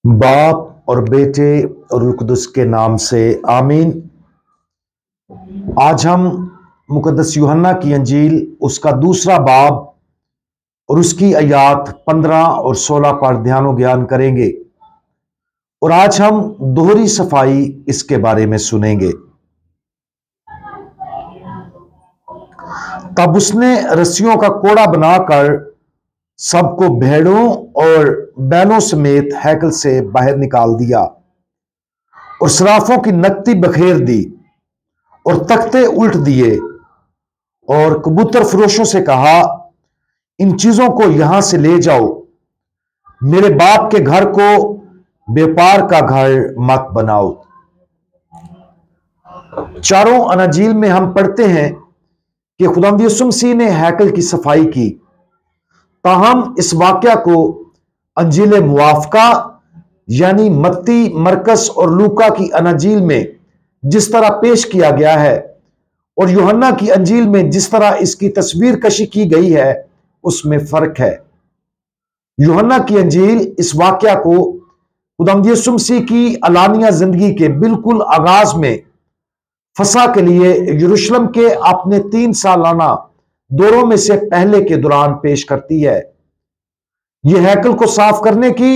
बाप और बेटे और रूह कुद्दुस के नाम से आमीन। आज हम मुकद्दस यूहन्ना की अंजील उसका दूसरा बाब और उसकी आयात 15 और 16 पर ध्यान और ज्ञान करेंगे और आज हम दोहरी सफाई इसके बारे में सुनेंगे। तब उसने रस्सियों का कोड़ा बनाकर सबको भेड़ों और बैलों समेत हैकल से बाहर निकाल दिया और सराफों की नकदी बखेर दी और तख्ते उल्ट दिए और कबूतर फरोशों से कहा, इन चीजों को यहां से ले जाओ, मेरे बाप के घर को व्यापार का घर मत बनाओ। चारों अनाजील में हम पढ़ते हैं कि खुदावंद यीशु मसीह ने हैकल की सफाई की। ताहम इस वाक्या को अंजील मुआफका यानी मत्ती, मरकस और लूका की अनाजील में जिस तरह पेश किया गया है और यूहन्ना की अंजील में जिस तरह इसकी तस्वीर कशी की गई है उसमें फर्क है। यूहन्ना की अंजील इस वाक्या को खुदावंद यीशु मसीह की अलानिया जिंदगी के बिल्कुल आगाज में फसा के लिए यरूशलेम के अपने 3 सालाना दौरों में से पहले के दौरान पेश करती है। यह हैकल को साफ करने की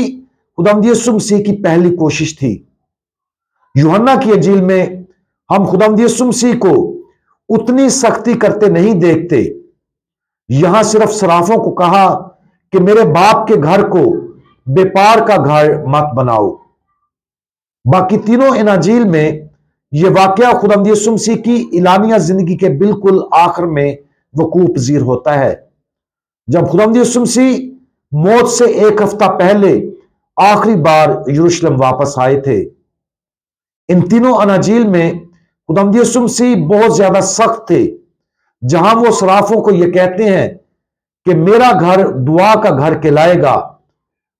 खुदावंद यीशु मसीह की पहली कोशिश थी। यूहन्ना की अंजील में हम खुदावंद यीशु मसीह को उतनी सख्ती करते नहीं देखते। यहां सिर्फ सराफों को कहा कि मेरे बाप के घर को व्यापार का घर मत बनाओ। बाकी तीनों अनाजील में यह वाकया खुदावंद यीशु मसीह की इलानिया जिंदगी के बिल्कुल आखिर में वकूफ पजीर होता है, जब खुदावंद यीशु मसीह मौत से 1 हफ्ता पहले आखिरी बार यरूशलेम वापस आए थे। इन तीनों अनाजील में खुदावंद यीशु मसीह बहुत ज्यादा सख्त थे, जहां वो सराफों को यह कहते हैं कि मेरा घर दुआ का घर कहलाएगा,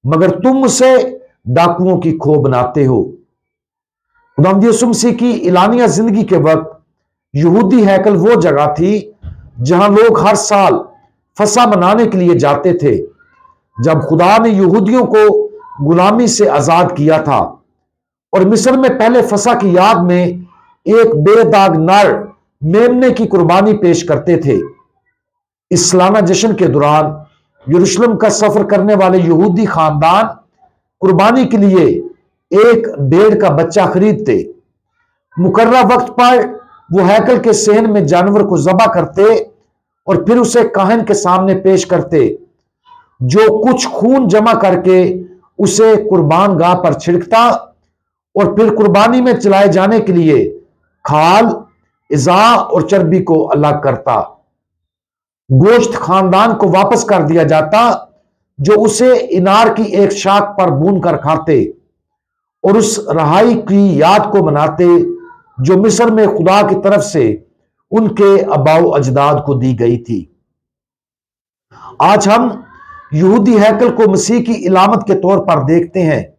मगर तुम उसे डाकुओं की खो बनाते हो। खुदावंद यीशु मसीह की इलानिया जिंदगी के वक्त यहूदी हैकल वो जगह थी जहां लोग हर साल फसा मनाने के लिए जाते थे, जब खुदा ने यहूदियों को गुलामी से आजाद किया था और मिस्र में पहले फसा की याद में एक बेदाग नर मेमने की कुर्बानी पेश करते थे। इस सालाना जश्न के दौरान यरूशलेम का सफर करने वाले यहूदी खानदान कुर्बानी के लिए एक भेड़ का बच्चा खरीदते। मुकर्रर वक्त पर वो हैकल के सहन में जानवर को ज़बह करते और फिर उसे काहन के सामने पेश करते, जो कुछ खून जमा करके उसे कुर्बान गाह पर छिड़कता और फिर कुर्बानी में चलाए जाने के लिए खाल, इज़ा और चर्बी को अलग करता। गोश्त खानदान को वापस कर दिया जाता, जो उसे इनार की एक शाख पर भून कर खाते और उस रहाई की याद को मनाते जो मिस्र में खुदा की तरफ से उनके अबाउ अजदाद को दी गई थी। आज हम यहूदी हैकल को मसीह की इलामत के तौर पर देखते हैं,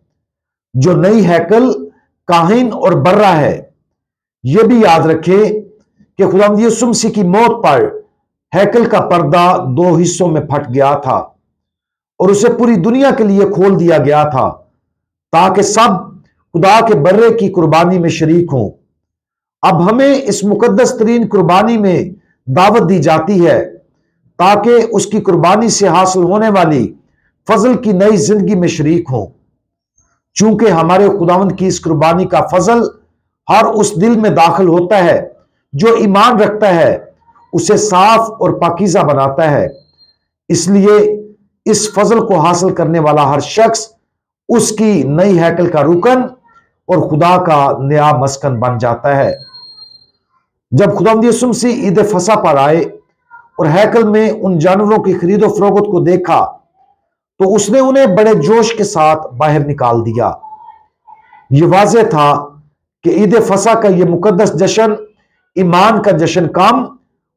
जो नई हैकल काहिन और बर्रा है। यह भी याद रखें कि खुदावंद यीशु मसीह की मौत पर हैकल का पर्दा 2 हिस्सों में फट गया था और उसे पूरी दुनिया के लिए खोल दिया गया था, ताकि सब खुदा के बर्रे की कुर्बानी में शरीक हों। अब हमें इस मुकद्दस तरीन कुर्बानी में दावत दी जाती है, ताकि उसकी कुर्बानी से हासिल होने वाली फजल की नई जिंदगी में शरीक हों। चूंकि हमारे खुदावंद की इस कुर्बानी का फजल हर उस दिल में दाखिल होता है जो ईमान रखता है, उसे साफ और पाकीज़ा बनाता है। इसलिए इस फजल को हासिल करने वाला हर शख्स उसकी नई हैकल का रुकन और खुदा का नया मस्कन बन जाता है। जब खुदावंद यीशु मसीह ईद फसा पर आए और हैकल में उन जानवरों की खरीदो फरोख्त को देखा, तो उसने उन्हें बड़े जोश के साथ बाहर निकाल दिया। यह वाज़ेह था कि ईद फसा का यह मुकद्दस जश्न ईमान का जश्न कम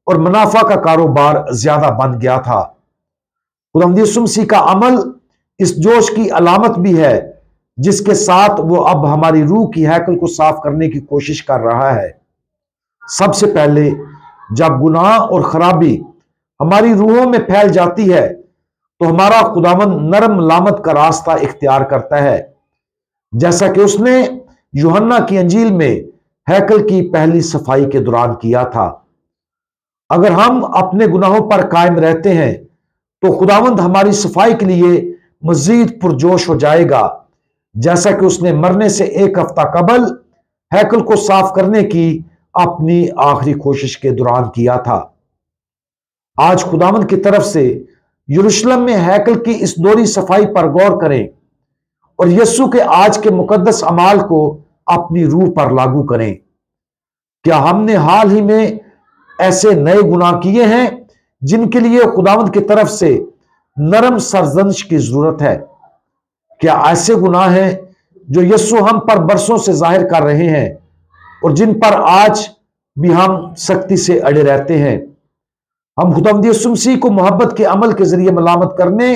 और मुनाफा का कारोबार ज्यादा बन गया था। खुदावंद यीशु मसीह का अमल इस जोश की अलामत भी है, जिसके साथ वो अब हमारी रूह की हैकल को साफ करने की कोशिश कर रहा है। सबसे पहले जब गुनाह और खराबी हमारी रूहों में फैल जाती है, तो हमारा खुदावंद नरम लामत का रास्ता इख्तियार करता है। जैसा कि उसने यूहन्ना की अंजील में हैकल की पहली सफाई के दौरान किया था। अगर हम अपने गुनाहों पर कायम रहते हैं तो खुदावंद हमारी सफाई के लिए मजीद पुरजोश हो जाएगा, जैसा कि उसने मरने से एक हफ्ता कबल हैकल को साफ करने की अपनी आखिरी कोशिश के दौरान किया था। आज खुदावंद की तरफ से यरूशलेम में हैकल की इस दोहरी सफाई पर गौर करें और यीशु के आज के मुकद्दस अमाल को अपनी रूह पर लागू करें। क्या हमने हाल ही में ऐसे नए गुनाह किए हैं जिनके लिए खुदावंद की तरफ से नरम सरजनिश की जरूरत है? क्या ऐसे गुनाह हैं जो यीशु हम पर बरसों से जाहिर कर रहे हैं और जिन पर आज भी हम सख्ती से अड़े रहते हैं? हम खुदावंद यीशु मसीह को मोहब्बत के अमल के जरिए मलामत करने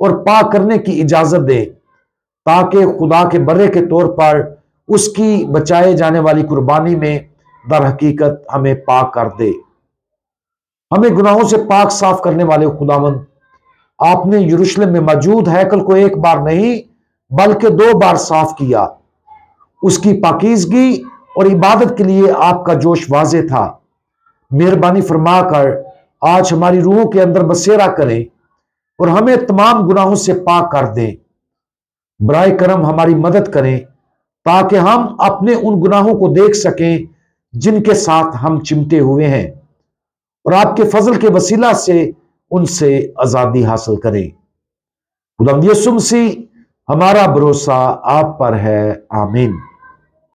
और पाक करने की इजाजत दें, ताकि खुदा के बर्रे के तौर पर उसकी बचाए जाने वाली कुर्बानी में दर हकीकत हमें पाक कर दे। हमें गुनाहों से पाक साफ करने वाले खुदावंद, आपने यरूशलेम में मौजूद हैकल को एक बार नहीं बल्कि 2 बार साफ किया। उसकी पाकीज़गी और इबादत के लिए आपका जोश वाज़े था। मेहरबानी फरमाकर आज हमारी रूहों के अंदर बसेरा करें और हमें तमाम गुनाहों से पाक कर दें। बराए करम हमारी मदद करें ताकि हम अपने उन गुनाहों को देख सकें जिनके साथ हम चिमटे हुए हैं और आपके फजल के वसीला से उनसे आजादी हासिल करें। खुदावंद यीशु मसीह, हमारा भरोसा आप पर है। आमीन।